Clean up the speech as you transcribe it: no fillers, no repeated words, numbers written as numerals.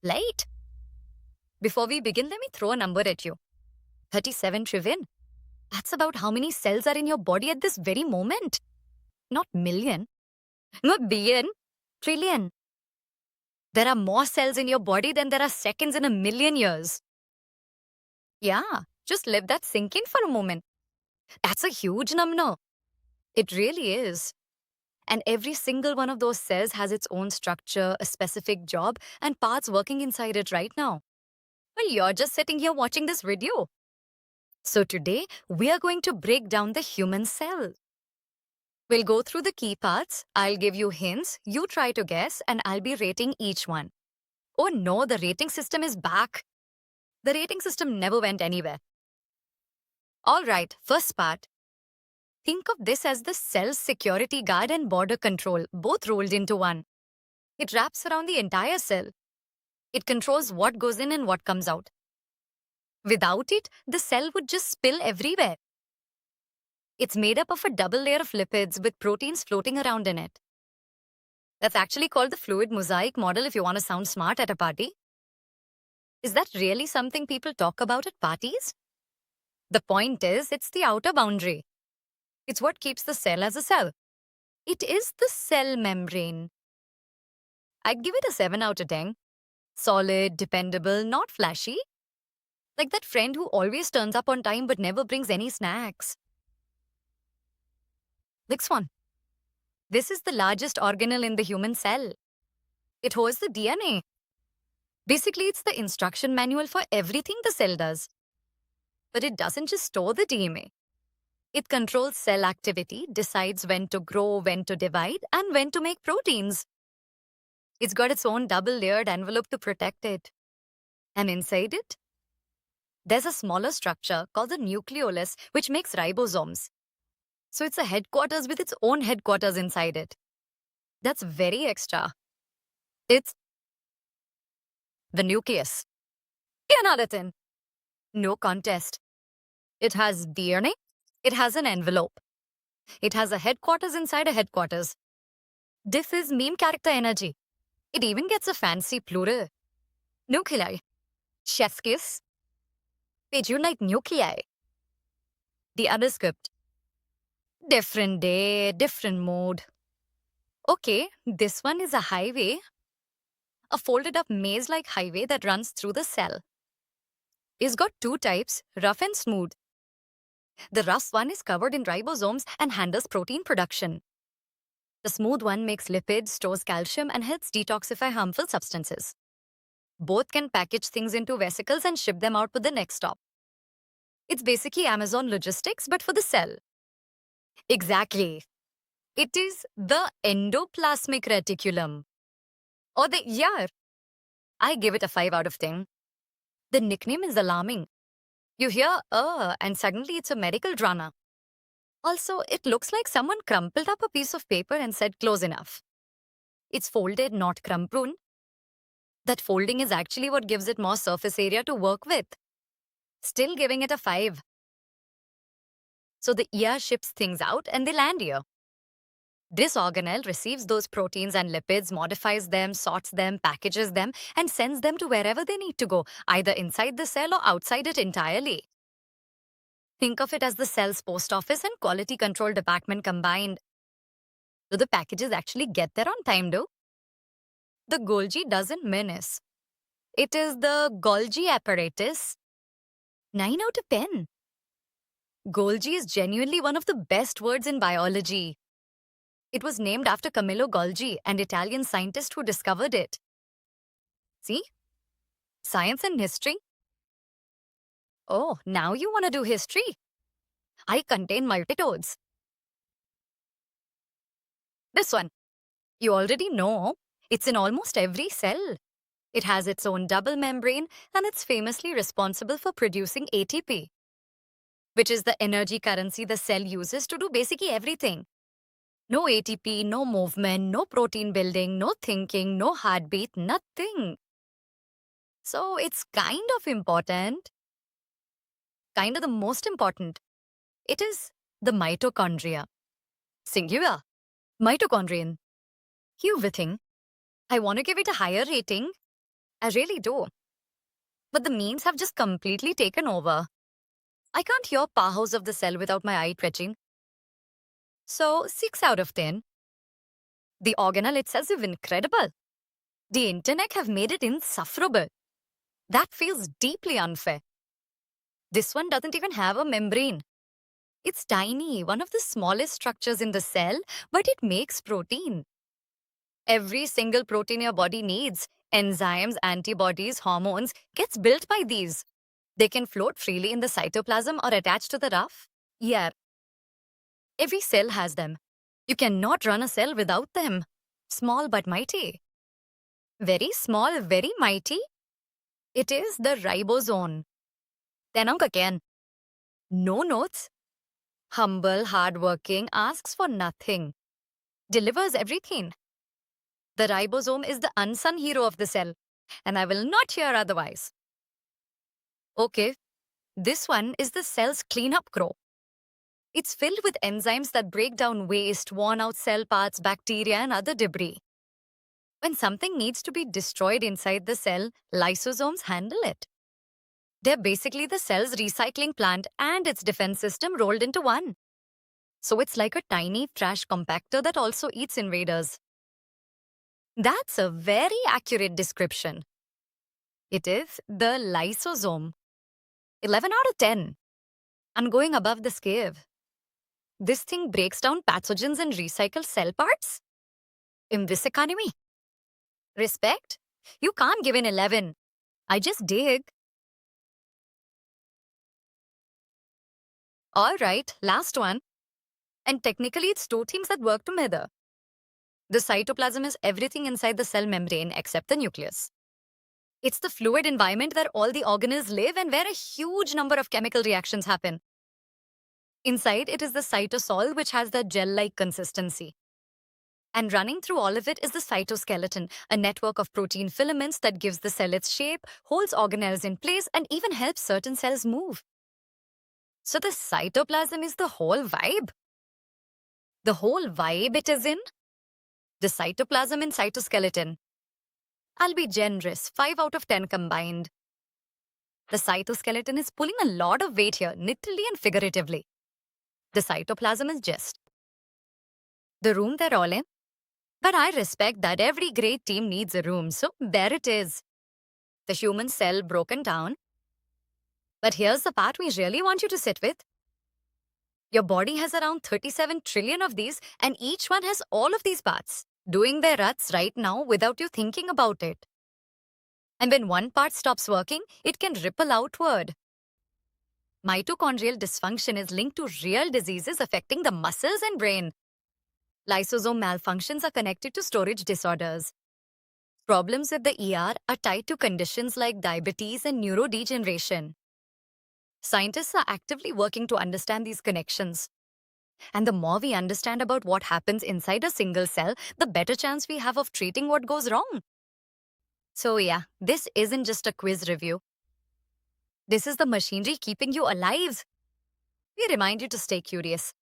Right? Before we begin, let me throw a number at you. 37 trillion. That's about how many cells are in your body at this very moment. Not million, not billion, trillion. There are more cells in your body than there are seconds in a million years. Yeah, just let that sink in for a moment. That's a huge number. It really is. And every single one of those cells has its own structure, a specific job, and parts working inside it right now. Well, you're just sitting here watching this video. So today, we are going to break down the human cell. We'll go through the key parts, I'll give you hints, you try to guess, and I'll be rating each one. Oh no, the rating system is back. The rating system never went anywhere. Alright, first part. Think of this as the cell's security guard and border control, both rolled into one. It wraps around the entire cell. It controls what goes in and what comes out. Without it, the cell would just spill everywhere. It's made up of a double layer of lipids with proteins floating around in it. That's actually called the fluid mosaic model if you want to sound smart at a party. Is that really something people talk about at parties? The point is, it's the outer boundary. It's what keeps the cell as a cell. It is the cell membrane. I'd give it a 7 out of 10. Solid, dependable, not flashy. Like that friend who always turns up on time but never brings any snacks. Next one. This is the largest organelle in the human cell. It holds the DNA. Basically, it's the instruction manual for everything the cell does. But it doesn't just store the DNA. It controls cell activity, decides when to grow, when to divide, and when to make proteins. It's got its own double-layered envelope to protect it. And inside it, there's a smaller structure called the nucleolus, which makes ribosomes. So it's a headquarters with its own headquarters inside it. That's very extra. It's the nucleus. Another no contest. It has DNA. It has an envelope. It has a headquarters inside a headquarters. This is meme character energy. It even gets a fancy plural. Nuclei. Chef's kiss. They unite nuclei. The other script. Different day, different mood. Okay, this one is a highway. A folded up maze-like highway that runs through the cell. It's got two types, rough and smooth. The rough one is covered in ribosomes and handles protein production. The smooth one makes lipids, stores calcium, and helps detoxify harmful substances. Both can package things into vesicles and ship them out to the next stop. It's basically Amazon logistics, but for the cell. Exactly. It is the endoplasmic reticulum. Or the ER. I give it a 5 out of 10. The nickname is alarming. You hear, and suddenly it's a medical drama. Also, it looks like someone crumpled up a piece of paper and said close enough. It's folded, not crumpled. That folding is actually what gives it more surface area to work with. Still giving it a 5. So the ER ships things out and they land here. This organelle receives those proteins and lipids, modifies them, sorts them, packages them, and sends them to wherever they need to go, either inside the cell or outside it entirely. Think of it as the cell's post office and quality control department combined. Do the packages actually get there on time, though? The Golgi doesn't menace. It is the Golgi apparatus. 9 out of 10. Golgi is genuinely one of the best words in biology. It was named after Camillo Golgi, an Italian scientist who discovered it. See? Science and history. Oh, now you want to do history? I contain multitodes. This one. You already know. It's in almost every cell. It has its own double membrane and it's famously responsible for producing ATP, which is the energy currency the cell uses to do basically everything. No ATP, no movement, no protein building, no thinking, no heartbeat, nothing. So it's kind of important. Kind of the most important. It is the mitochondria. Singular. Mitochondrion. Everything. I want to give it a higher rating. I really do. But the memes have just completely taken over. I can't hear powerhouse of the cell without my eye twitching. So, 6 out of 10. The organelle itself is incredible. The internet have made it insufferable. That feels deeply unfair. This one doesn't even have a membrane. It's tiny, one of the smallest structures in the cell, but it makes protein. Every single protein your body needs, enzymes, antibodies, hormones, gets built by these. They can float freely in the cytoplasm or attach to the rough. Yeah, every cell has them. You cannot run a cell without them. Small but mighty. Very small, very mighty. It is the ribosome. Tenang again. No notes. Humble, hardworking, asks for nothing. Delivers everything. The ribosome is the unsung hero of the cell, and I will not hear otherwise. Okay, this one is the cell's cleanup crew. It's filled with enzymes that break down waste, worn out cell parts, bacteria, and other debris. When something needs to be destroyed inside the cell, lysosomes handle it. They're basically the cell's recycling plant and its defense system rolled into one. So it's like a tiny trash compactor that also eats invaders. That's a very accurate description. It is the lysosome. 11 out of 10. I'm going above the scale. This thing breaks down pathogens and recycles cell parts? In this economy? Respect? You can't give an 11. I just dig. Alright, last one. And technically it's two things that work together. The cytoplasm is everything inside the cell membrane except the nucleus. It's the fluid environment where all the organelles live and where a huge number of chemical reactions happen. Inside, it is the cytosol, which has the gel-like consistency. And running through all of it is the cytoskeleton, a network of protein filaments that gives the cell its shape, holds organelles in place, and even helps certain cells move. So the cytoplasm is the whole vibe. The whole vibe it is in? The cytoplasm and cytoskeleton. I'll be generous, 5 out of 10 combined. The cytoskeleton is pulling a lot of weight here, literally and figuratively. The cytoplasm is just the room they're all in. But I respect that every great team needs a room, so there it is. The human cell broken down. But here's the part we really want you to sit with. Your body has around 37 trillion of these, and each one has all of these parts, doing their ruts right now without you thinking about it. And when one part stops working, it can ripple outward. Mitochondrial dysfunction is linked to real diseases affecting the muscles and brain. Lysosome malfunctions are connected to storage disorders. Problems with the ER are tied to conditions like diabetes and neurodegeneration. Scientists are actively working to understand these connections. And the more we understand about what happens inside a single cell, the better chance we have of treating what goes wrong. So yeah, this isn't just a quiz review. This is the machinery keeping you alive. We remind you to stay curious,